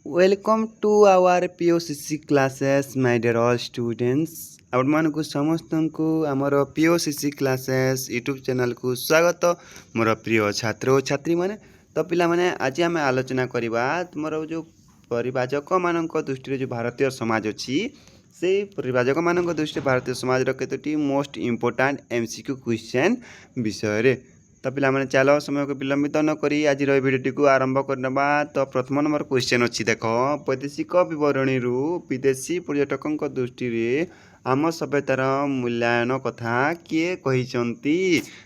Welcome to our POCC classes, my dear all students. ଆପଣମାନଙ୍କୁ ସମସ୍ତଙ୍କୁ ଆମର POCC କ୍ଲାସେସ୍ ୟୁଟ୍ୟୁବ୍ ଚ୍ୟାନେଲକୁ ସ୍ୱାଗତ ମୋର ପ୍ରିୟ ଛାତ୍ର ଓ ଛାତ୍ରୀମାନେ। ତ ପିଲାମାନେ ଆଜି ଆମେ ଆଲୋଚନା କରିବା ତୁମର ଯେଉଁ ପରିବାଜକମାନଙ୍କ ଦୃଷ୍ଟିରେ ଯେଉଁ ଭାରତୀୟ ସମାଜ ଅଛି ସେଇ ପରିବାଜକମାନଙ୍କ ଦୃଷ୍ଟିରେ ଭାରତୀୟ ସମାଜର କେତୋଟି ମୋଷ୍ଟ ଇମ୍ପୋର୍ଟାଣ୍ଟ MCQ କ୍ୱେଶ୍ଚନ୍ ବିଷୟରେ। ତ ପିଲାମାନେ ଚାଲ ସମୟକୁ ବିଳମ୍ବିତ ନକରି ଆଜିର ଏହି ଭିଡ଼ିଓଟିକୁ ଆରମ୍ଭ କରିନେବା। ତ ପ୍ରଥମ ନମ୍ବର କ୍ୱେଶ୍ଚନ୍ ଅଛି ଦେଖ, ବୈଦେଶିକ ବିବରଣୀରୁ ବିଦେଶୀ ପର୍ଯ୍ୟଟକଙ୍କ ଦୃଷ୍ଟିରେ ଆମ ସଭ୍ୟତାର ମୂଲ୍ୟାୟନ କଥା କିଏ କହିଛନ୍ତି?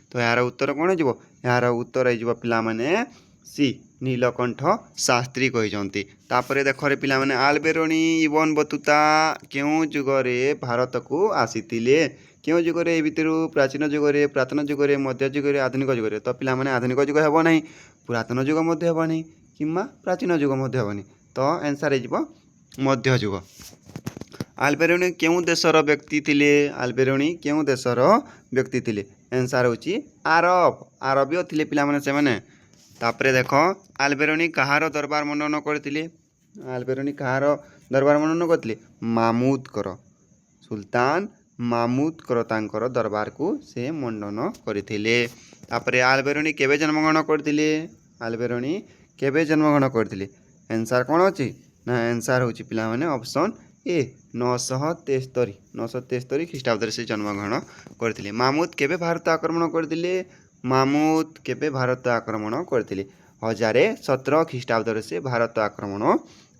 ତ ଏହାର ଉତ୍ତର କ'ଣ ହେଇଯିବ? ଏହାର ଉତ୍ତର ହେଇଯିବ ପିଲାମାନେ ସି ନୀଳକଣ୍ଠ ଶାସ୍ତ୍ରୀ କହିଛନ୍ତି। ତାପରେ ଦେଖରେ ପିଲାମାନେ ଆଲବେରୋନି ଇବନ ବତୁତା କେଉଁ ଯୁଗରେ ଭାରତକୁ ଆସିଥିଲେ? କେଉଁ ଯୁଗରେ ଏ ଭିତରୁ ପ୍ରାଚୀନ ଯୁଗରେ, ପୁରାତନ ଯୁଗରେ, ମଧ୍ୟଯୁଗରେ, ଆଧୁନିକ ଯୁଗରେ? ତ ପିଲାମାନେ ଆଧୁନିକ ଯୁଗ ହେବ ନାହିଁ, ପୁରାତନ ଯୁଗ ମଧ୍ୟ ହେବ ନାହିଁ, କିମ୍ବା ପ୍ରାଚୀନ ଯୁଗ ମଧ୍ୟ ହେବନି। ତ ଆନ୍ସର୍ ହେଇଯିବ ମଧ୍ୟଯୁଗ। ଆଲବେରୋନି କେଉଁ ଦେଶର ବ୍ୟକ୍ତି ଥିଲେ? ଆଲବେରୋନି କେଉଁ ଦେଶର ବ୍ୟକ୍ତି ଥିଲେ? ଆନ୍ସର୍ ହେଉଛି ଆରବୀୟ ଥିଲେ ପିଲାମାନେ ସେମାନେ। ତାପରେ ଦେଖ ଆଲବେରୋନି କାହାର ଦରବାର ମଣ୍ଡନ କରିଥିଲେ? ଆଲବେରୋନି କାହାର ଦରବାର ମଣ୍ଡନ କରିଥିଲେ? ମାମୁଦଙ୍କର, ସୁଲତାନ ମାମୁଦଙ୍କର ତାଙ୍କର ଦରବାରକୁ ସେ ମଣ୍ଡନ କରିଥିଲେ। ତାପରେ ଆଲବେରୋନି କେବେ ଜନ୍ମଗ୍ରହଣ କରିଥିଲେ? ଆଲବେରୋନି କେବେ ଜନ୍ମଗ୍ରହଣ କରିଥିଲେ? ଆନ୍ସର୍ କ'ଣ ଅଛି? ନା ଆନ୍ସର୍ ହେଉଛି ପିଲାମାନେ ଅପସନ୍ ଏ 973 ଖ୍ରୀଷ୍ଟାବ୍ଦରେ ସେ ଜନ୍ମଗ୍ରହଣ କରିଥିଲେ। ମାମୁଦ କେବେ ଭାରତ ଆକ୍ରମଣ କରିଥିଲେ? ମାମୁଦ କେବେ ଭାରତ ଆକ୍ରମଣ କରିଥିଲେ? 1017 ଖ୍ରୀଷ୍ଟାବ୍ଦରେ ସେ ଭାରତ ଆକ୍ରମଣ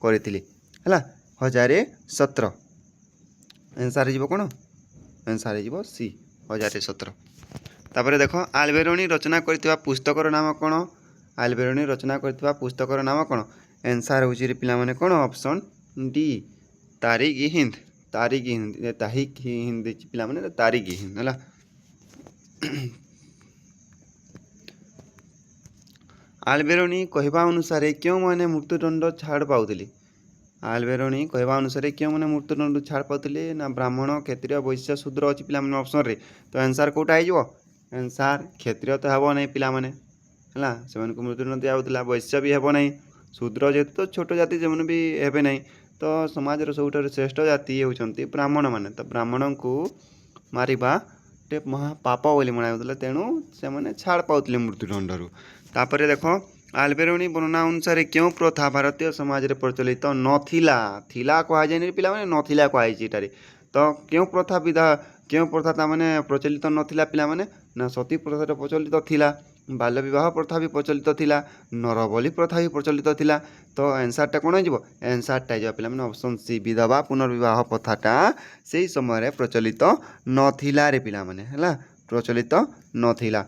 କରିଥିଲେ ହେଲା, 1017। ଆନ୍ସର୍ ହେଇଯିବ କ'ଣ? ଆନ୍ସର୍ ହେଇଯିବ ସି 1017। ତାପରେ ଦେଖ ଆଲବେରୋନି ରଚନା କରିଥିବା ପୁସ୍ତକର ନାମ କ'ଣ? ଆଲବେରୋନି ରଚନା କରିଥିବା ପୁସ୍ତକର ନାମ କ'ଣ? ଆନ୍ସର୍ ହେଉଛି ପିଲାମାନେ କ'ଣ? ଅପସନ୍ ଡି ତାରିକ୍ ଇ ହିନ୍ଦ। ତାରିକ୍ ଇ ହିନ୍ଦ ଦେଇଛି ପିଲାମାନେ, ତାରିକ୍ ଇ ହିନ୍ଦ ହେଲା। ଆଲବେରୋନି କହିବା ଅନୁସାରେ କେଉଁମାନେ ମୃତ୍ୟୁଦଣ୍ଡ ଛାଡ଼ ପାଉଥିଲେ? ଆଲବେରୋନି କହିବା ଅନୁସାରେ କେଉଁମାନେ ମୃତ୍ୟୁଦଣ୍ଡ ଛାଡ଼ ପାଉଥିଲେ? ନା ବ୍ରାହ୍ମଣ, କ୍ଷତ୍ରିୟ, ବୈଶ୍ୟ, ଶୂଦ୍ର ଅଛି ପିଲାମାନେ ଅପସନ୍ରେ। ତ ଆନ୍ସର୍ କେଉଁଟା ହେଇଯିବ? ଆନ୍ସର୍ କ୍ଷତ୍ରିୟ ତ ହେବ ନାହିଁ ପିଲାମାନେ ହେଲା, ସେମାନଙ୍କୁ ମୃତ୍ୟୁଦଣ୍ଡ ଦିଆହେଉଥିଲା। ବୈଶ୍ୟ ବି ହେବ ନାହିଁ, ଶୂଦ୍ର ଯେହେତୁ ତ ଛୋଟ ଜାତି ସେମାନେ ବି ହେବେ ନାହିଁ। ତ ସମାଜର ସବୁଠାରୁ ଶ୍ରେଷ୍ଠ ଜାତି ହେଉଛନ୍ତି ବ୍ରାହ୍ମଣମାନେ। ତ ବ୍ରାହ୍ମଣଙ୍କୁ ମାରିବା ଗୋଟେ ମହାପାପ ବୋଲି ମନାଯାଉଥିଲା, ତେଣୁ ସେମାନେ ଛାଡ଼ ପାଉଥିଲେ ମୃତ୍ୟୁଦଣ୍ଡରୁ। ତାପରେ ଦେଖ ଆଲବେରୋନି ବର୍ଣ୍ଣନା ଅନୁସାରେ କେଉଁ ପ୍ରଥା ଭାରତୀୟ ସମାଜରେ ପ୍ରଚଳିତ ନଥିଲା? ଥିଲା କୁହାଯାଇନି ପିଲାମାନେ, ନଥିଲା କୁହାଯାଇଛି ଏଠାରେ। ତ କେଉଁ ପ୍ରଥା ତାମାନେ ପ୍ରଚଳିତ ନଥିଲା ପିଲାମାନେ? ନା ସତୀ ପ୍ରଥାରେ ପ୍ରଚଳିତ ଥିଲା, ବାଲ୍ୟ ବିବାହ ପ୍ରଥା ବି ପ୍ରଚଳିତ ଥିଲା, ନରବଳି ପ୍ରଥା ବି ପ୍ରଚଳିତ ଥିଲା। ତ ଆନ୍ସର୍ଟା କ'ଣ ହେଇଯିବ? ଆନ୍ସର୍ଟା ହେଇଯିବ ପିଲାମାନେ ଅପସନ୍ ସି ବିଧବା ପୁନର୍ବିବାହ ପ୍ରଥାଟା ସେଇ ସମୟରେ ପ୍ରଚଳିତ ନଥିଲା ରେ ପିଲାମାନେ ହେଲା, ପ୍ରଚଳିତ ନଥିଲା।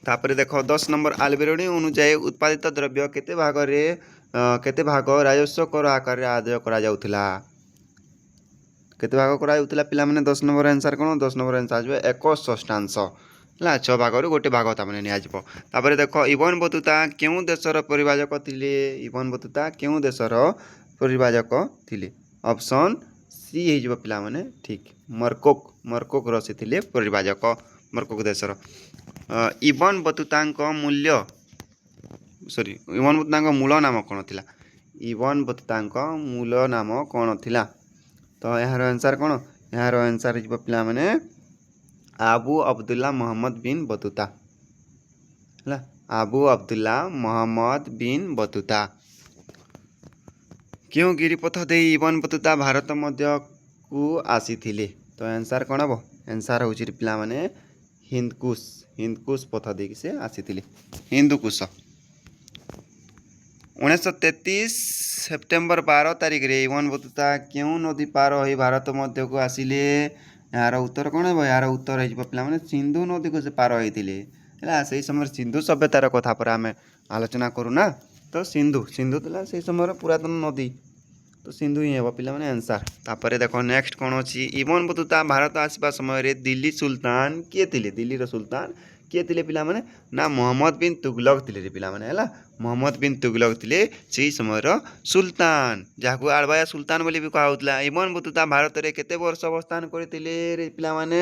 ତାପରେ ଦେଖ 10 ନମ୍ବର ଆଲବେରୋନି ଅନୁଯାୟୀ ଉତ୍ପାଦିତ ଦ୍ରବ୍ୟ କେତେ ଭାଗ ରାଜସ୍ୱ କର ଆକାରରେ ଆଦାୟ କରାଯାଉଥିଲା? କେତେ ଭାଗ କରାଯାଉଥିଲା ପିଲାମାନେ? 10 ନମ୍ବର ଆନ୍ସର୍ କ'ଣ? 10 ନମ୍ବର ଆନ୍ସର୍ ଆସିବ 1/6 ହେଲା, 6 ଭାଗରୁ ଗୋଟେ ଭାଗ ତାମାନେ ନିଆଯିବ। ତାପରେ ଦେଖ ଇବନ ବତୁତା କେଉଁ ଦେଶର ପରିବାଜକ ଥିଲେ? ଇବନ ବତୁତା କେଉଁ ଦେଶର ପରିବାଜକ ଥିଲେ? ଅପସନ୍ ସି ହେଇଯିବ ପିଲାମାନେ ଠିକ୍, ମରକୋକର ସେ ଥିଲେ ପରିବାଜକ, ମରକୋକ ଦେଶର। ଇବନ ବତୁତାଙ୍କ ମୂଳ ନାମ କ'ଣ ଥିଲା? ଇବନ ବତୁତାଙ୍କ ମୂଳ ନାମ କ'ଣ ଥିଲା? ତ ଏହାର ଆନ୍ସର୍ କ'ଣ? ଏହାର ଆନ୍ସର୍ ହେଇଯିବ ପିଲାମାନେ ଆବୁ ଅବଦୁଲ୍ଲା ମହମ୍ମଦ ବିନ୍ ବତୁତା ହେଲା, ଆବୁ ଅବଦୁଲ୍ଲା ମହମ୍ମଦ ବିନ୍ ବତୁତା। କେଉଁ ଗିରିପଥ ଦେଇ ଇବନ ବତୁତା ଭାରତ ମଧ୍ୟକୁ ଆସିଥିଲେ? ତ ଆନ୍ସର୍ କ'ଣ ହେବ? ଆନ୍ସର୍ ହେଉଛି ପିଲାମାନେ ହିନ୍ଦକୁଶ ପଥ ଦେଇକି ସେ ଆସିଥିଲେ, ହିନ୍ଦୁକୁଶ। 1933 ସେପ୍ଟେମ୍ବର 12 ତାରିଖରେ ଇବନ ବତୁତା କେଉଁ ନଦୀ ପାର ହୋଇ ଭାରତ ମଧ୍ୟକୁ ଆସିଲେ? ଏହାର ଉତ୍ତର କ'ଣ ହେବ? ଏହାର ଉତ୍ତର ହେଇଯିବ ପିଲାମାନେ ସିନ୍ଧୁ ନଦୀକୁ ସେ ପାର ହୋଇଥିଲେ ହେଲା। ସେଇ ସମୟରେ ସିନ୍ଧୁ ସଭ୍ୟତାର କଥା ପରେ ଆମେ ଆଲୋଚନା କରୁନା, ତ ସିନ୍ଧୁ ଥିଲା ସେଇ ସମୟର ପୁରାତନ ନଦୀ, ତ ସିନ୍ଧୁ ହିଁ ହେବ ପିଲାମାନେ ଆନ୍ସର୍। ତାପରେ ଦେଖ ନେକ୍ସଟ କ'ଣ ଅଛି? ଇବନ ବତୁତା ଭାରତ ଆସିବା ସମୟରେ ଦିଲ୍ଲୀ ସୁଲତାନ କିଏ ଥିଲେ? ଦିଲ୍ଲୀର ସୁଲତାନ କିଏ ଥିଲେ ପିଲାମାନେ? ନା ମହମ୍ମଦ ବିନ୍ ତୁଗଲକ ଥିଲେ ରେ ପିଲାମାନେ ହେଲା, ମହମ୍ମଦ ବିନ୍ ତୁଗଲକ ଥିଲେ ସେହି ସମୟର ସୁଲତାନ, ଯାହାକୁ ଆଳବାୟା ସୁଲତାନ ବୋଲି ବି କୁହାଯାଉଥିଲା। ଇବନ ବତୁତା ଭାରତରେ କେତେ ବର୍ଷ ଅବସ୍ଥାନ କରିଥିଲେ ରେ ପିଲାମାନେ?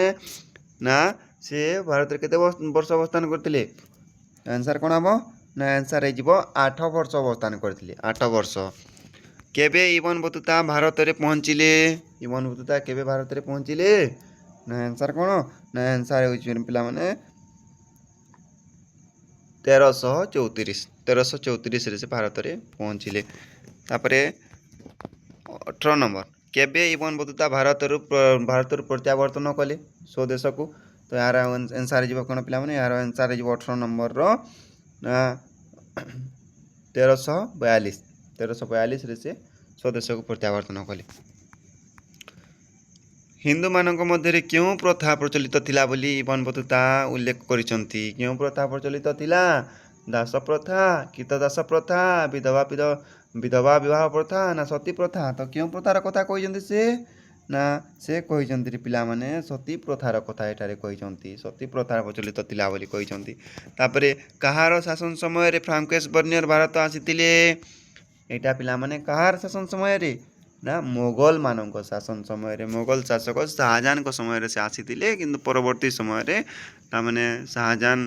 ନା ସେ ଭାରତରେ କେତେ ବର୍ଷ ଅବସ୍ଥାନ କରିଥିଲେ? ଆନ୍ସର୍ କ'ଣ ହେବ? ନା ଆନ୍ସର୍ ହେଇଯିବ 8 ବର୍ଷ ଅବସ୍ଥାନ କରିଥିଲେ 8 ବର୍ଷ। କେବେ ଇବନ ବତୁତା ଭାରତରେ ପହଞ୍ଚିଲେ? ଇବନ ବତୁତା କେବେ ଭାରତରେ ପହଞ୍ଚିଲେ? ନା ଆନ୍ସର୍ କ'ଣ? ନା ଆନ୍ସର୍ ହେଉଛି ପିଲାମାନେ 1334ରେ ସେ ଭାରତରେ ପହଞ୍ଚିଲେ। ତାପରେ 18 ନମ୍ବର, କେବେ ଇବନ ବତୁତା ଭାରତରୁ ପ୍ରତ୍ୟାବର୍ତ୍ତନ କଲେ ସ୍ୱଦେଶକୁ? ତ ଏହାର ଆନ୍ସର୍ ହେଇଯିବ କ'ଣ ପିଲାମାନେ? ଏହାର ଆନ୍ସର୍ ହେଇଯିବ 18 ନମ୍ବରର 1342ରେ ସେ ସ୍ୱଦେଶକୁ ପ୍ରତ୍ୟାବର୍ତ୍ତନ କଲେ। ହିନ୍ଦୁମାନଙ୍କ ମଧ୍ୟରେ କେଉଁ ପ୍ରଥା ପ୍ରଚଳିତ ଥିଲା ବୋଲି ଇବନ ବତୁତା ଉଲ୍ଲେଖ କରିଛନ୍ତି? କେଉଁ ପ୍ରଥା ପ୍ରଚଳିତ ଥିଲା? ଦାସ ପ୍ରଥା, କୀତଦାସ ପ୍ରଥା, ବିଧବା ବିବାହ ପ୍ରଥା ନା ସତୀ ପ୍ରଥା? ତ କେଉଁ ପ୍ରଥାର କଥା କହିଛନ୍ତି ସେ? ନା ସେ କହିଛନ୍ତି ପିଲାମାନେ ସତୀ ପ୍ରଥାର କଥା ଏଠାରେ କହିଛନ୍ତି। ସତୀ ପ୍ରଥା ପ୍ରଚଳିତ ଥିଲା ବୋଲି କହିଛନ୍ତି। ତାପରେ କାହାର ଶାସନ ସମୟରେ ଫ୍ରାଙ୍କୋଇସ୍ ବର୍ନିୟର ଭାରତ ଆସିଥିଲେ? ଏଇଟା ପିଲାମାନେ କାହାର ଶାସନ ସମୟରେ? ନା ମୋଗଲମାନଙ୍କ ଶାସନ ସମୟରେ। ମୋଗଲ ଶାସକ ଶାହାଜାହାନଙ୍କ ସମୟରେ ସେ ଆସିଥିଲେ, କିନ୍ତୁ ପରବର୍ତ୍ତୀ ସମୟରେ ତାମାନେ ଶାହାଜାହାନ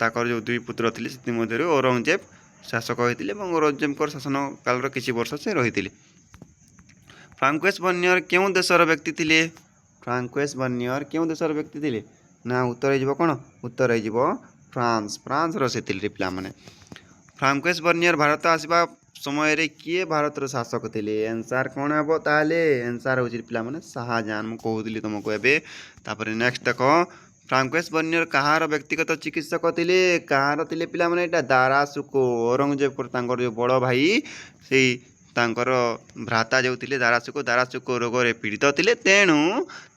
ତାଙ୍କର ଯେଉଁ 2 ପୁତ୍ର ଥିଲେ ସେଥିମଧ୍ୟରୁ ଔରଙ୍ଗଜେବ ଶାସକ ହୋଇଥିଲେ ଏବଂ ଔରଙ୍ଗଜେବଙ୍କର ଶାସନ କାଳର କିଛି ବର୍ଷ ସେ ରହିଥିଲେ। ଫ୍ରାଙ୍କୋଇସ୍ ବର୍ନିୟର କେଉଁ ଦେଶର ବ୍ୟକ୍ତି ଥିଲେ? ଫ୍ରାଙ୍କୋଇସ୍ ବର୍ନିୟର କେଉଁ ଦେଶର ବ୍ୟକ୍ତି ଥିଲେ? ନା ଉତ୍ତର ହେଇଯିବ କ'ଣ? ଉତ୍ତର ହେଇଯିବ ଫ୍ରାନ୍ସର ସେ ଥିଲେ ପିଲାମାନେ। ଫ୍ରାଙ୍କୋଇସ୍ ବର୍ନିୟର ଭାରତ ଆସିବା ସମୟରେ କିଏ ଭାରତର ଶାସକ ଥିଲେ? ଆନ୍ସର୍ କ'ଣ ହେବ ତାହେଲେ? ଆନ୍ସର୍ ହେଉଛି ପିଲାମାନେ ଶାହାଜାହାନ। ମୁଁ କହୁଥିଲି ତୁମକୁ ଏବେ। ତାପରେ ନେକ୍ସଟ ଦେଖ, ଫ୍ରାଙ୍କୋଇସ୍ ବର୍ନିୟର କାହାର ବ୍ୟକ୍ତିଗତ ଚିକିତ୍ସକ ଥିଲେ? କାହାର ଥିଲେ ପିଲାମାନେ? ଏଇଟା ଦାରାସୁକୋ, ଔରଙ୍ଗଜେବଙ୍କର ତାଙ୍କର ଯେଉଁ ବଡ଼ ଭାଇ ସେଇ ତାଙ୍କର ଭ୍ରାତା ଯେଉଁ ଥିଲେ ଦାରାସୁକୋ ରୋଗରେ ପୀଡ଼ିତ ଥିଲେ, ତେଣୁ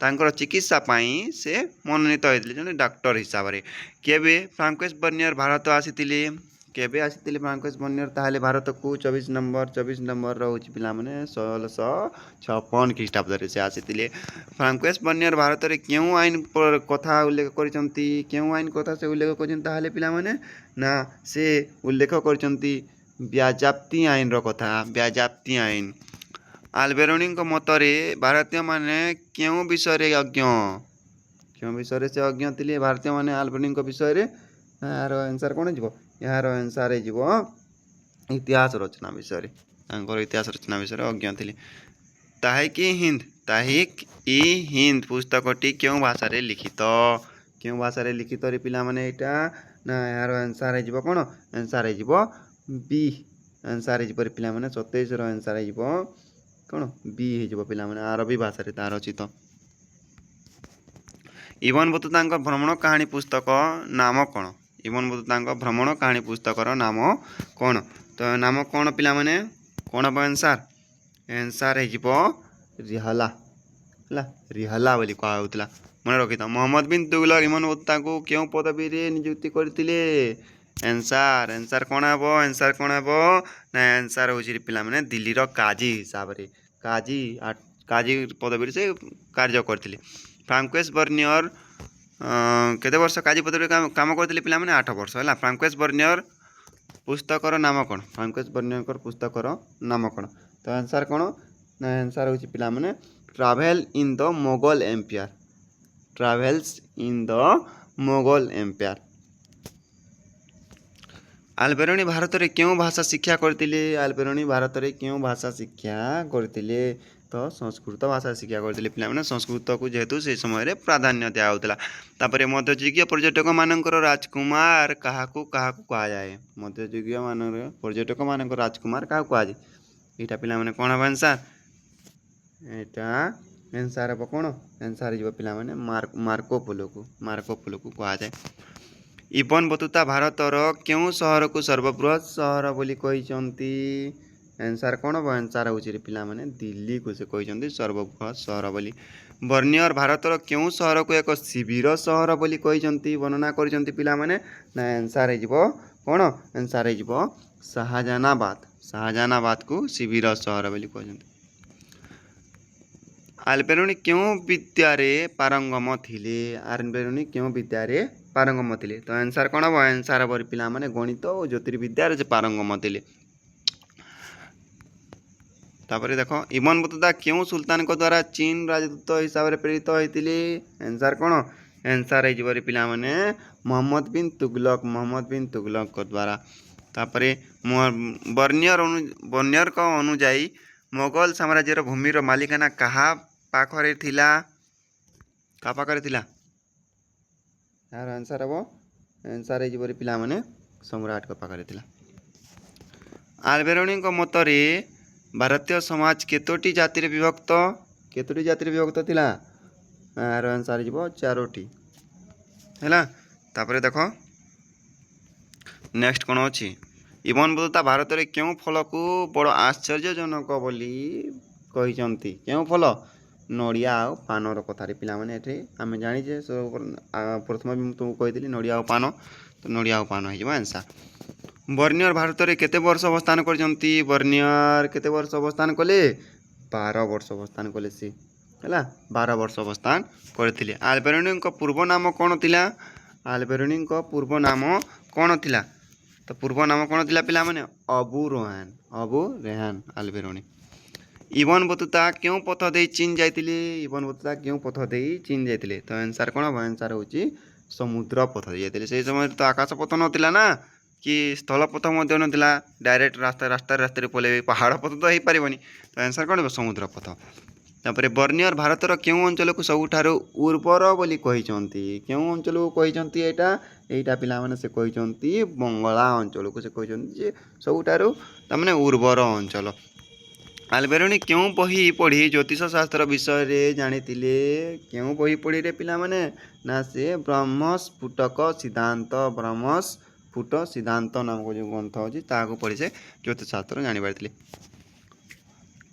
ତାଙ୍କର ଚିକିତ୍ସା ପାଇଁ ସେ ମନୋନୀତ ହୋଇଥିଲେ ଜଣେ ଡାକ୍ତର ହିସାବରେ। କେବେ ଫ୍ରାଙ୍କୋଇସ୍ ବର୍ନିୟର ଭାରତ ଆସିଥିଲେ? କେବେ ଆସିଥିଲେ ଫ୍ରାଙ୍କୋଇସ୍ ବର୍ନିୟର ତାହେଲେ ଭାରତକୁ? 24 ନମ୍ବର ରହୁଛି ପିଲାମାନେ 1656 ଖ୍ରୀଷ୍ଟାବ୍ଦରେ ସେ ଆସିଥିଲେ। ଫ୍ରାଙ୍କୋଇସ୍ ବର୍ନିୟର ଭାରତରେ କେଉଁ ଆଇନ କଥା ଉଲ୍ଲେଖ କରିଛନ୍ତି? କେଉଁ ଆଇନ କଥା ସେ ଉଲ୍ଲେଖ କରିଛନ୍ତି ତାହେଲେ ପିଲାମାନେ? ନା ସେ ଉଲ୍ଲେଖ କରିଛନ୍ତି ବ୍ୟାଜାପ୍ତି ଆଇନର କଥା। ବ୍ୟାଜାପ୍ତି ଆଇନ। ଆଲବେରୋନିଙ୍କ ମତରେ ଭାରତୀୟମାନେ କେଉଁ ବିଷୟରେ ଅଜ୍ଞ? କେଉଁ ବିଷୟରେ ସେ ଅଜ୍ଞ ଥିଲେ ଭାରତୀୟମାନେ ଆଲବେରୋନିଙ୍କ ବିଷୟରେ? ଏହାର ଆନ୍ସର୍ କ'ଣ ହେଇଯିବ? ଏହାର ଆନ୍ସର୍ ହେଇଯିବ ଇତିହାସ ରଚନା ବିଷୟରେ। ତାଙ୍କର ଇତିହାସ ରଚନା ବିଷୟରେ ଅଜ୍ଞ ଥିଲେ। ତାହିକ୍-ଇ-ହିନ୍ଦ ପୁସ୍ତକଟି କେଉଁ ଭାଷାରେ ଲିଖିତ? କେଉଁ ଭାଷାରେ ଲିଖିତରେ ପିଲାମାନେ ଏଇଟା? ନା ଏହାର ଆନ୍ସର୍ ହେଇଯିବ କ'ଣ? ଆନ୍ସର୍ ହେଇଯିବ ବି। ଆନ୍ସର୍ ହେଇଯିବ ପିଲାମାନେ 27ର ଆନ୍ସର୍ ହେଇଯିବ କ'ଣ? ବି ହେଇଯିବ ପିଲାମାନେ। ଆରବୀ ଭାଷାରେ ତାହା ରଚିତ। ଇବନ ବତୁତାଙ୍କ ଭ୍ରମଣ କାହାଣୀ ପୁସ୍ତକ ନାମ କ'ଣ? ଇବନ ବତୁତାଙ୍କ ଭ୍ରମଣ କାହାଣୀ ପୁସ୍ତକର ନାମ କ'ଣ? ତ ନାମ କ'ଣ ପିଲାମାନେ? କ'ଣ ହେବ ଆନ୍ସର୍? ଆନ୍ସର୍ ହେଇଯିବ ରିହଲା। ହେଲା, ରିହଲା ବୋଲି କୁହାଯାଉଥିଲା। ମନେ ରଖିଥାଅ। ମହମ୍ମଦ ବିନ୍ ତୁଗଲକ ଇବନ ବତୁତାଙ୍କୁ କେଉଁ ପଦବୀରେ ନିଯୁକ୍ତି କରିଥିଲେ? ଆନ୍ସର୍ କ'ଣ ହେବ? ଆନ୍ସର୍ କ'ଣ ହେବ? ନା ଆନ୍ସର୍ ହେଉଛି ପିଲାମାନେ ଦିଲ୍ଲୀର କାଜୀ ହିସାବରେ। କାଜୀ ପଦବୀରେ ସେ କାର୍ଯ୍ୟ କରିଥିଲେ। ଫ୍ରାଙ୍କୋଇସ୍ ବର୍ନିୟର କେତେ ବର୍ଷ କାଜୀ ପଦବୀରେ କାମ କରିଥିଲେ ପିଲାମାନେ? 8 ବର୍ଷ। ହେଲା, ଫ୍ରାଙ୍କୋଇସ୍ ବର୍ନିୟର ପୁସ୍ତକର ନାମ କ'ଣ? ଫ୍ରାଙ୍କୋଇସ୍ ବର୍ନିୟରଙ୍କର ପୁସ୍ତକର ନାମ କ'ଣ? ତ ଆନ୍ସର୍ କ'ଣ? ନା ଆନ୍ସର୍ ହେଉଛି ପିଲାମାନେ travel in the Mughal empire. Travels in the Mughal empire. Alberuni ଭାରତରେ କେଉଁ ଭାଷା ଶିକ୍ଷା କରିଥିଲେ? ଆଲବେରୋନି ଭାରତରେ କେଉଁ ଭାଷା ଶିକ୍ଷା କରିଥିଲେ? ତ ସଂସ୍କୃତ ଭାଷା ଶିକ୍ଷା କରିଥିଲେ ପିଲାମାନେ। ସଂସ୍କୃତକୁ ଯେହେତୁ ସେ ସମୟରେ ପ୍ରାଧାନ୍ୟ ଦିଆହେଉଥିଲା। ତାପରେ ମଧ୍ୟଯୁଗୀୟ ପର୍ଯ୍ୟଟକମାନଙ୍କର ରାଜକୁମାର କାହାକୁ କୁହାଯାଏ? ମଧ୍ୟଯୁଗୀୟ ପର୍ଯ୍ୟଟକମାନଙ୍କର ରାଜକୁମାର କାହାକୁ କୁହାଯାଏ? ଏଇଟା ପିଲାମାନେ କ'ଣ ହେବ ଆନ୍ସର୍? ଏଇଟା ଆନ୍ସର୍ ହେବ କ'ଣ? ଆନ୍ସର୍ ହେଇଯିବ ପିଲାମାନେ ମାର୍କୋପୋଲୋକୁ କୁହାଯାଏ। ଇବନ ବତୁତା ଭାରତର କେଉଁ ସହରକୁ ସର୍ବବୃହତ୍ ସହର ବୋଲି କହିଛନ୍ତି? ଆନ୍ସର୍ କ'ଣ ହେବ? ଆନ୍ସର୍ ହେଉଛି ପିଲାମାନେ ଦିଲ୍ଲୀକୁ ସେ କହିଛନ୍ତି ସର୍ବବୃହତ୍ ସହର ବୋଲି। ବର୍ନିୟର ଭାରତର କେଉଁ ସହରକୁ ଏକ ଶିବିର ସହର ବୋଲି କହିଛନ୍ତି, ବର୍ଣ୍ଣନା କରିଛନ୍ତି ପିଲାମାନେ? ନା ଆନ୍ସର୍ ହେଇଯିବ କ'ଣ? ଆନ୍ସର୍ ହେଇଯିବ ଶାହାଜାହାନାବାଦ। ଶାହାଜାହାନାବାଦକୁ ଶିବିର ସହର ବୋଲି କହିଛନ୍ତି। ଆଲବେରୋନି କେଉଁ ବିଦ୍ୟାରେ ପାରଙ୍ଗମ ଥିଲେ? ଆଲବେରୋନି କେଉଁ ବିଦ୍ୟାରେ ପାରଙ୍ଗମ ଥିଲେ? ତ ଆନ୍ସର୍ କ'ଣ ହେବ? ଆନ୍ସର୍ ହେବ ପିଲାମାନେ ଗଣିତ ଓ ଜ୍ୟୋତିର୍ବିଦ୍ୟାରେ ସେ ପାରଙ୍ଗମ ଥିଲେ। ତାପରେ ଦେଖ, ଇବନ ବତୁତା କେଉଁ ସୁଲତାନଙ୍କ ଦ୍ୱାରା ଚୀନ ରାଜଦୂତ ହିସାବରେ ପ୍ରେରିତ ହୋଇଥିଲେ? ଆନ୍ସର୍ କ'ଣ? आंसर है पिला माने मोहम्मद बिन तुगलक द्वारा। तापरे बर्नियर का अनुजाई मोगल साम्राज्यर भूमिर मालिकाना कहा पाखरे थिला का पाखरे थिला यार आंसर हम आंसर है पिला माने सम्राट का पाखरे थिला। आल्बेरोनी मतरे भारतीय समाज केतोटी जातिर विभक्त थिला यार आंसर हो 4टी है। तापरे देख नेक्स्ट कौन अच्छी इबन बतुता भारत में क्यों फल को बड़ आश्चर्यजनक बोली कहते क्यों फल नड़िया आ पानर कथार पे आम जाचे प्रथम भी तुमको कही नड़िया आ पान तो नड़िया आ पान हो आंसर। बर्नियर भारत में केते वर्ष अवस्थान करजंती बर्नियर केते वर्ष अवस्थान कले 12 वर्ष अवस्थान कले सी है 12 वर्ष अवस्थान करथिले। आल्बेरोनी पूर्व नाम कौन थिला आल्बेरोनी पूर्व नाम कौन थिला तो पूर्व नाम कौन थिला पिला माने अबू रेहान आल्बेरोनी। इबन बतुता क्यों पथ दे चीन जाइतिले इबन बतुता क्यों पथ दे चीन जाइतिले तो आंसर कौन हम आंसर होची समुद्र पथ दे जाइतिले। से समय तो आकाश पथ नथिला ना कि स्थल पथ मध्य नथिला डायरेक्ट रास्ता पले पहाड़ पथ तो हो पारिबनी तो आंसर कौन समुद्र पथ। तापर बर्नियर भारतर क्यों अंचल को सबुठारु उर्वर बोली कहिसंती क्यों अंचल को कहिसंती एटा पिला माने से कहिसंती बंगला अंचल को से कहिसंती जे सबुठारु तमने उर्वर अंचल। आल्बेरोनी क्यों बही पढ़ी ज्योतिष शास्त्र विषय रे जानितिले क्यों बही पढ़ी रे पिला माने ना से ब्रह्मस्फुटक सिद्धांत नामक जो ग्रंथ अछि ताको पढ़ी से ज्योतिष शास्त्र जानि पारथिले।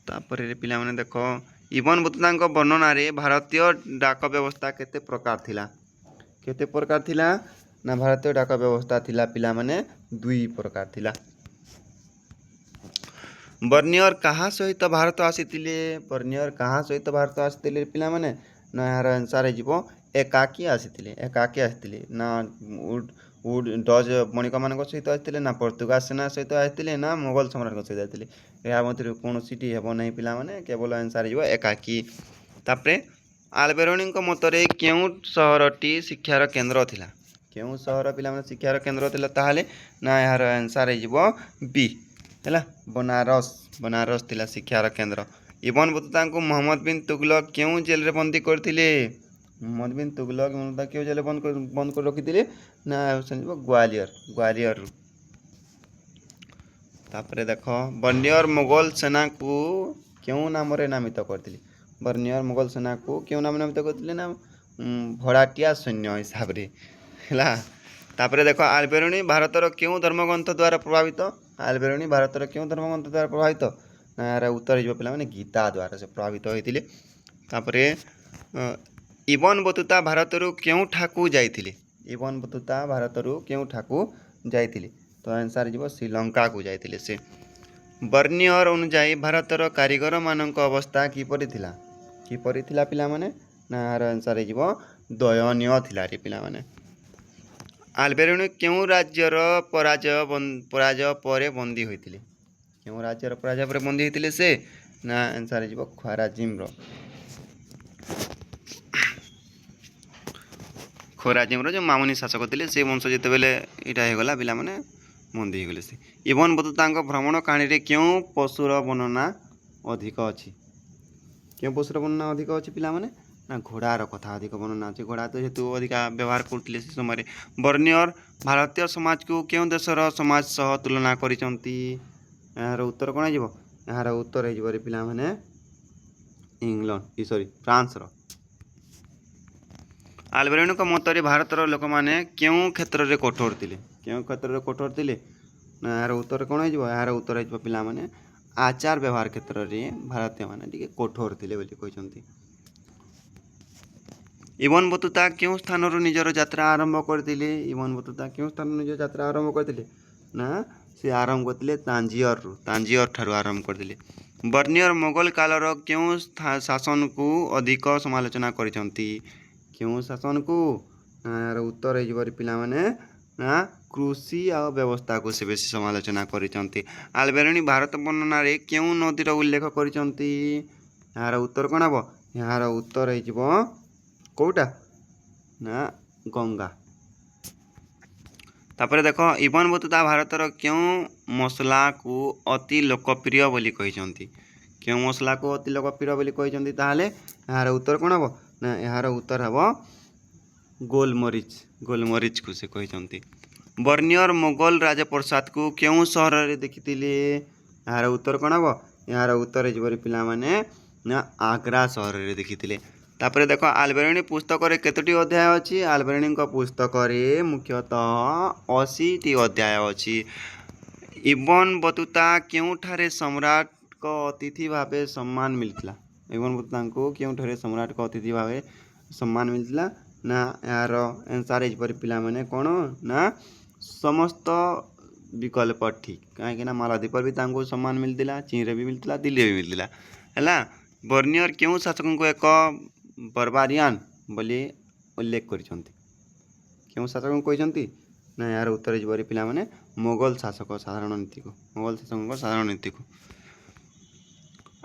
तापर रे पिला माने देखो इबन बतुता वर्णना रे भारतीय डाक व्यवस्था केते प्रकार थिला ना भारतीय डाक व्यवस्था थिला पिला माने 2 प्रकार थिला। बर्नियर कहा सहित भारत आसीतिले पिला माने ना यार आंसर है एकाकी आसीतिले ना डच बणिक मान सहित आसीतिले ना पोर्तुगाल सेना सहित आसीतिले ना मुगल सम्राट सहित आसीतिले या मध्य कौन सीटी हेब नहीं पिला माने केवल आंसर हो एकाकी। तापरे आल्बेरोनी मतरे क्यों सहरटी शिक्षार केन्द्र थिला क्यों सहर पिला माने शिक्षार केन्द्र थिला ताहाले ना यार आंसर हो बी है बनारस थिला शिक्षार केन्द्र। इबन बतुता मोहम्मद बिन तुगलक क्यों जेल रे बंदी करथिले मोहम्मद बिन तुगलक क्यों जेल बंद कर रखिथिले ना ग्वालियर। तापरे देखो बर्नियर मुगल सेना को क्यों नाम रे नामित करथिले बर्नियर मुगल सेना को क्यों नाम नामित करथिले ना भड़ाटिया सैन्य हिसाब रे है। तापरे देखो आल्बेरोनी भारतर क्यों धर्मग्रंथ द्वारा प्रभावित ना यार उत्तर हो पे गीता द्वारा से प्रभावित होते। तापरे इबन बतुता भारतरू क्यों ठाकू जाइतिले तो आंसर हो श्रीलंका को जाइतिले से। बर्नियर अनुजाई भारतर कारीगर मानक अवस्था किपरि थिला पिला माने ना यार आंसर हो दयनीय थिला रे पिला माने। आल्बेरोनी क्यों राज्यर पराजय पर बंदी होइतिले क्यों राज्यर पराजय पर बंदी होइतिले से ना आंसर हो खोराजिम जो मामुनी शासक थे से वंश जिते बेले यहाँ होगला पिला माने बंदी होगले से। इबन बतुता भ्रमण कहानी रे क्यों पशुर वर्णना अधिक अच्छी पिला माने ना घोड़ार कथा अधिक वर्णना अच्छे घोड़ा तो हेतु अधिका व्यवहार करते से समय। बर्नियर भारतीय समाज को क्यों देशर समाज सह तुलना करिसंती यार उत्तर कौन हो यार उत्तर हो पिला माने फ्रांस। आल्बेरोनी मतरे भारतर लोक मैंने क्यों क्षेत्र में कठोर थिले ना यार उत्तर कौन हो यार उत्तर हो पिला माने आचार व्यवहार क्षेत्र में भारतीय माने टिके कठोर थिले बोली कहते। इबन बतुता क्यों स्थान निजर यात्रा आरंभ करते ना से आरंभ करते तांजियर ठारू आरंभ करते। बर्नियर मुगल कालर क्यों शासन को अधिक समालोचना करछंती क्यों शासन को यार उत्तर हो पिला माने ना कृषि आ व्यवस्था को से बेसी समालोचना करछंती। आल्बेरोनी भारत वर्णना रे क्यों नदीर उल्लेख करछंती यार उत्तर कौन हम यार उत्तर हो कोटा ନା ଗଙ୍ଗା। ତାପରେ ଦେଖ ଇବନ ବତୁତା ଭାରତର କେଉଁ ମସଲାକୁ ଅତି ଲୋକପ୍ରିୟ ବୋଲି କହିଛନ୍ତି? କେଉଁ ମସଲାକୁ ଅତି ଲୋକପ୍ରିୟ ବୋଲି କହିଛନ୍ତି? ତାହେଲେ ଏହାର ଉତ୍ତର କ'ଣ ହେବ? ନା ଏହାର ଉତ୍ତର ହେବ ଗୋଲମରିଚ। ଗୋଲମରିଚକୁ ସେ କହିଛନ୍ତି। ବର୍ନିୟର ମୋଗଲ ରାଜପ୍ରସାଦକୁ କେଉଁ ସହରରେ ଦେଖିଥିଲେ? ଏହାର ଉତ୍ତର କ'ଣ ହେବ? ଏହାର ଉତ୍ତର ଯେପରି ପିଲାମାନେ ନା ଆଗ୍ରା ସହରରେ ଦେଖିଥିଲେ। ତାପରେ ଦେଖ ଆଲବେରଣୀ ପୁସ୍ତକରେ କେତୋଟି ଅଧ୍ୟାୟ ଅଛି? ଆଲବେରଣୀଙ୍କ ପୁସ୍ତକରେ ମୁଖ୍ୟତଃ 80ଟି ଅଧ୍ୟାୟ ଅଛି। ଇବନ ବତୁତା କେଉଁଠାରେ ସମ୍ରାଟଙ୍କ ଅତିଥି ଭାବେ ସମ୍ମାନ ମିଳିଥିଲା? ଇବନ ବତୁତାଙ୍କୁ କେଉଁଠାରେ ସମ୍ରାଟଙ୍କ ଅତିଥି ଭାବେ ସମ୍ମାନ ମିଳିଥିଲା? ନା ଏହାର ଆନ୍ସର ଏହିପରି ପିଲାମାନେ କ'ଣ? ନା ସମସ୍ତ ବିକଳ୍ପ ଠିକ୍। କାହିଁକିନା ମାଳଦ୍ୱୀପରେ ବି ତାଙ୍କୁ ସମ୍ମାନ ମିଳିଥିଲା, ଚୀନରେ ବି ମିଳିଥିଲା, ଦିଲ୍ଲୀରେ ବି ମିଳିଥିଲା ହେଲା। ବର୍ନିୟର କେଉଁ ଶାସକଙ୍କୁ ଏକ ବରବାରିଆନ ବୋଲି ଉଲ୍ଲେଖ କରିଛନ୍ତି? କେଉଁ ଶାସକଙ୍କୁ କହିଛନ୍ତି? ନା ଏହାର ଉତ୍ତର ଯିବରେ ପିଲାମାନେ ମୋଗଲ ଶାସକ ସାଧାରଣ ନୀତିକୁ। ମୋଗଲ ଶାସକଙ୍କ ସାଧାରଣ ନୀତିକୁ।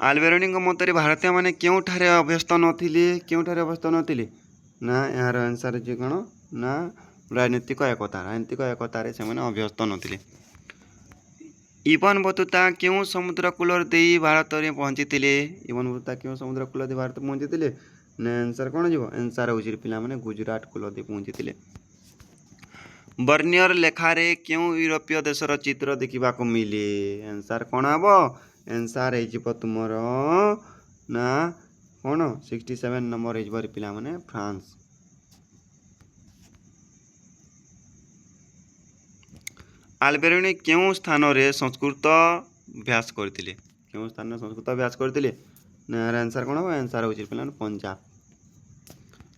ଆଲବେରଣୀଙ୍କ ମତରେ ଭାରତୀୟମାନେ କେଉଁଠାରେ ଅଭ୍ୟସ୍ତ ନଥିଲେ? କେଉଁଠାରେ ଅଭ୍ୟସ୍ତ ନଥିଲେ? ନା ଏହାର ଆନ୍ସର ହେଉଛି କ'ଣ? ନା ରାଜନୈତିକ ଏକତା। ରାଜନୈତିକ ଏକତାରେ ସେମାନେ ଅଭ୍ୟସ୍ତ ନଥିଲେ। ଇବନ ବତୁତା କେଉଁ ସମୁଦ୍ର କୂଳ ଦେଇ ଭାରତରେ ପହଞ୍ଚିଥିଲେ? ଇବନ ବତୁତା କେଉଁ ସମୁଦ୍ର କୂଳ ଦେଇ ଭାରତ ପହଞ୍ଚିଥିଲେ? ନା ଆନ୍ସର କ'ଣ ଯିବ? ଆନ୍ସର ହେଉଛି ପିଲାମାନେ ଗୁଜୁରାଟ କୂଳ ଦେଇ ପହଞ୍ଚିଥିଲେ। ବର୍ନିୟର ଲେଖାରେ କେଉଁ ୟୁରୋପୀୟ ଦେଶର ଚିତ୍ର ଦେଖିବାକୁ ମିଳେ? ଆନ୍ସର କ'ଣ ହେବ? ଆନ୍ସର ହେଇଯିବ ତୁମର ନା କ'ଣ? 67 ନମ୍ବର ହେଇଯିବ ପିଲାମାନେ ଫ୍ରାନ୍ସ। ଆଲବେରଣୀ କେଉଁ ସ୍ଥାନରେ ସଂସ୍କୃତ ଅଭ୍ୟାସ କରିଥିଲେ? କେଉଁ ସ୍ଥାନରେ ସଂସ୍କୃତ ଅଭ୍ୟାସ କରିଥିଲେ? ନା ଏହାର ଆନ୍ସର କ'ଣ ହେବ? ଆନ୍ସର ହେଉଛି ପିଲାମାନେ ପଞ୍ଜାବ।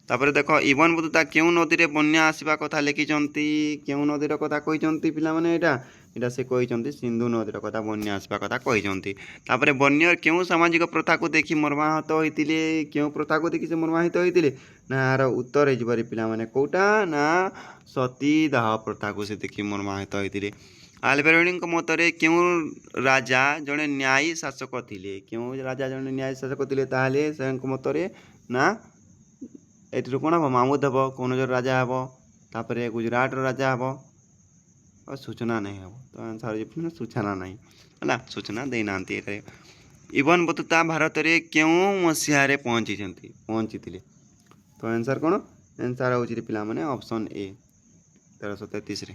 ତାପରେ ଦେଖ ଇବନ ବତୁତା କେଉଁ ନଦୀରେ ବନ୍ୟା ଆସିବା କଥା ଲେଖିଛନ୍ତି? କେଉଁ ନଦୀର କଥା କହିଛନ୍ତି ପିଲାମାନେ? ଏଇଟା ସେ କହିଛନ୍ତି ସିନ୍ଧୁ ନଦୀର କଥା ବନ୍ୟା ଆସିବା କଥା କହିଛନ୍ତି। ତାପରେ ବର୍ନିୟର କେଉଁ ସାମାଜିକ ପ୍ରଥାକୁ ଦେଖି ମର୍ମାହତ ହୋଇଥିଲେ? କେଉଁ ପ୍ରଥାକୁ ଦେଖି ସେ ମର୍ମାହତ ହୋଇଥିଲେ? ନା ଏହାର ଉତ୍ତର ହେଇଯିବ ପିଲାମାନେ କେଉଁଟା? ନା ସତୀଦାହ ପ୍ରଥାକୁ ସେ ଦେଖି ମର୍ମାହତ ହୋଇଥିଲେ। ଆଲବେରଣୀଙ୍କ ମତରେ କେଉଁ ରାଜା ଜଣେ ନ୍ୟାୟୀ ଶାସକ ଥିଲେ? କେଉଁ ରାଜା ଜଣେ ନ୍ୟାୟୀ ଶାସକ ଥିଲେ? ତାହେଲେ ସେଙ୍କ ମତରେ ନା ଏଥିରୁ କ'ଣ ହେବ? ମାମୁଦ ହେବ, କନୌଜର ରାଜା ହେବ, ତାପରେ ଗୁଜୁରାଟର ରାଜା ହେବ, ଆଉ ସୂଚନା ନାହିଁ ହେବ। ତ ଆନ୍ସର ହେଉଛି ସୂଚନା ନାହିଁ ହେଲା, ସୂଚନା ଦେଇନାହାନ୍ତି ଏଠାରେ। ଇବନ ବତୁତା ଭାରତରେ କେଉଁ ମସିହାରେ ପହଞ୍ଚିଥିଲେ? ତ ଆନ୍ସର କ'ଣ? ଆନ୍ସର ହେଉଛି ପିଲାମାନେ ଅପସନ୍ ଏ 1333ରେ।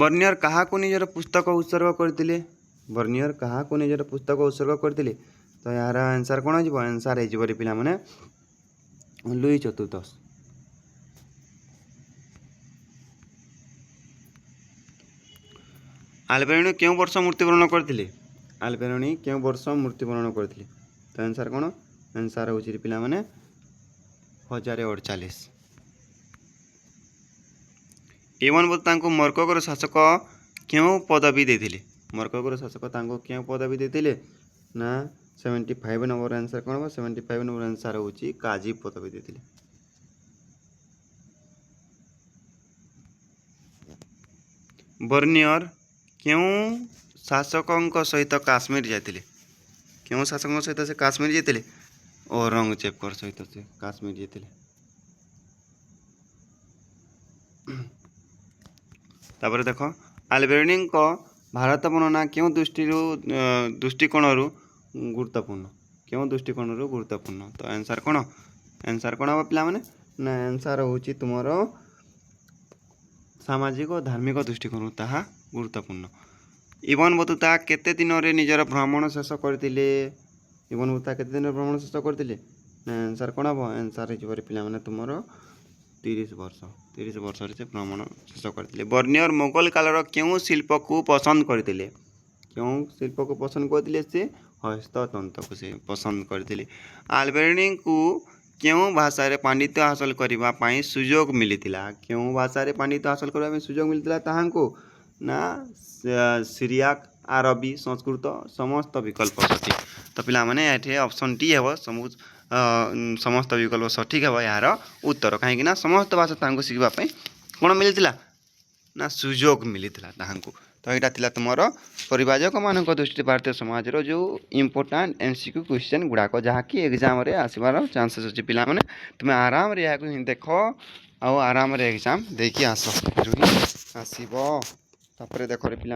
ବର୍ନିୟର କାହାକୁ ନିଜର ପୁସ୍ତକ ଉତ୍ସର୍ଗ କରିଥିଲେ? ବର୍ନିୟର କାହାକୁ ନିଜର ପୁସ୍ତକ ଉତ୍ସର୍ଗ କରିଥିଲେ? ତ ଏହାର ଆନ୍ସର କ'ଣ ହେଇଯିବ? ଆନ୍ସର ହେଇଯିବ ପିଲାମାନେ ଲୁଇ ଚତୁର୍ଦ୍ଦଶ। ଆଲବେରଣୀ କେଉଁ ବର୍ଷ ମୃତ୍ୟୁବରଣ କରିଥିଲେ? ଆଲବେରଣୀ କେଉଁ ବର୍ଷ ମୃତ୍ୟୁବରଣ କରିଥିଲେ? ତ ଆନ୍ସର କ'ଣ? ଆନ୍ସର ହେଉଛି ପିଲାମାନେ 1048। ଇବନ ବତୁତାଙ୍କୁ ମରକୋକର ଶାସକ କେଉଁ ପଦବୀ ଦେଇଥିଲେ? ମରକୋକର ଶାସକ ତାଙ୍କୁ କେଉଁ ପଦବୀ ଦେଇଥିଲେ? ନା 75 ନମ୍ବର ଆନ୍ସର କ'ଣ ହେବ? 75 ନମ୍ବର ଆନ୍ସର ହେଉଛି କାଜୀ ପଦବୀ ଦେଇଥିଲେ। ବର୍ନିୟର କେଉଁ ଶାସକଙ୍କ ସହିତ କାଶ୍ମୀର ଯାଇଥିଲେ? କେଉଁ ଶାସକଙ୍କ ସହିତ ସେ କାଶ୍ମୀର ଯାଇଥିଲେ? ଔରଙ୍ଗଜେବଙ୍କ ସହିତ ସେ କାଶ୍ମୀର ଯାଇଥିଲେ। ତାପରେ ଦେଖ ଆଲବେରଣୀଙ୍କ ଭାରତ ବର୍ଣ୍ଣନା କେଉଁ ଦୃଷ୍ଟିକୋଣରୁ ଗୁରୁତ୍ୱପୂର୍ଣ୍ଣ? କେଉଁ ଦୃଷ୍ଟିକୋଣରୁ ଗୁରୁତ୍ୱପୂର୍ଣ୍ଣ? ତ ଆନ୍ସର କ'ଣ? ଆନ୍ସର କ'ଣ ହେବ ପିଲାମାନେ? ନା ଆନ୍ସର ହେଉଛି ତୁମର ସାମାଜିକ ଓ ଧାର୍ମିକ ଦୃଷ୍ଟିକୋଣରୁ ତାହା ଗୁରୁତ୍ୱପୂର୍ଣ୍ଣ। ଇବନ ବତୁତା କେତେ ଦିନରେ ନିଜର ଭ୍ରମଣ ଶେଷ କରିଥିଲେ? ଇବନ ବତୁତା କେତେ ଦିନରେ ଭ୍ରମଣ ଶେଷ କରିଥିଲେ? ନା ଆନ୍ସର କ'ଣ ହେବ? ଆନ୍ସର ହେଇଯିବ ପିଲାମାନେ ତୁମର 30 ବର୍ଷ। 30 ବର୍ଷରେ ସେ ଭ୍ରମଣ ଶେଷ କରିଥିଲେ। ବର୍ନିୟର ମୋଗଲ କାଳର କେଉଁ ଶିଳ୍ପକୁ ପସନ୍ଦ କରିଥିଲେ? କେଉଁ ଶିଳ୍ପକୁ ପସନ୍ଦ କରିଥିଲେ? ସେ ହସ୍ତତନ୍ତକୁ ସେ ପସନ୍ଦ କରିଥିଲେ। ଆଲବେରଣୀଙ୍କୁ କେଉଁ ଭାଷାରେ ପାଣ୍ଡିତ୍ୟ ହାସଲ କରିବା ପାଇଁ ସୁଯୋଗ ମିଳିଥିଲା? କେଉଁ ଭାଷାରେ ପାଣ୍ଡିତ୍ୟ ହାସଲ କରିବା ପାଇଁ ସୁଯୋଗ ମିଳିଥିଲା ତାହାଙ୍କୁ? ନା ସିରିଆକ, ଆରବୀ, ସଂସ୍କୃତ, ସମସ୍ତ ବିକଳ୍ପ ସଠିକ୍। ତ ପିଲାମାନେ ଏଠି ଅପସନ୍ ଡି ହେବ ସମସ୍ତ ବିକଳ୍ପ ସଠିକ୍ ହେବ ଏହାର ଉତ୍ତର। କାହିଁକିନା ସମସ୍ତ ଭାଷା ତାଙ୍କୁ ଶିଖିବା ପାଇଁ କ'ଣ ମିଳିଥିଲା? ନା ସୁଯୋଗ ମିଳିଥିଲା ତାହାଙ୍କୁ। तो यहाँ थिला तुमर परिवाजक मान दृष्टि भारतीय समाज जो इम्पोर्टाट MCQ क्वेश्चन गुड़ाक जहाँकि एग्जाम आसबार चान्सेस अच्छे पिला माने तुम्हें आराम रे देख आउ आराम रे एग्जाम देकी आस आसब तापर देख रे पिला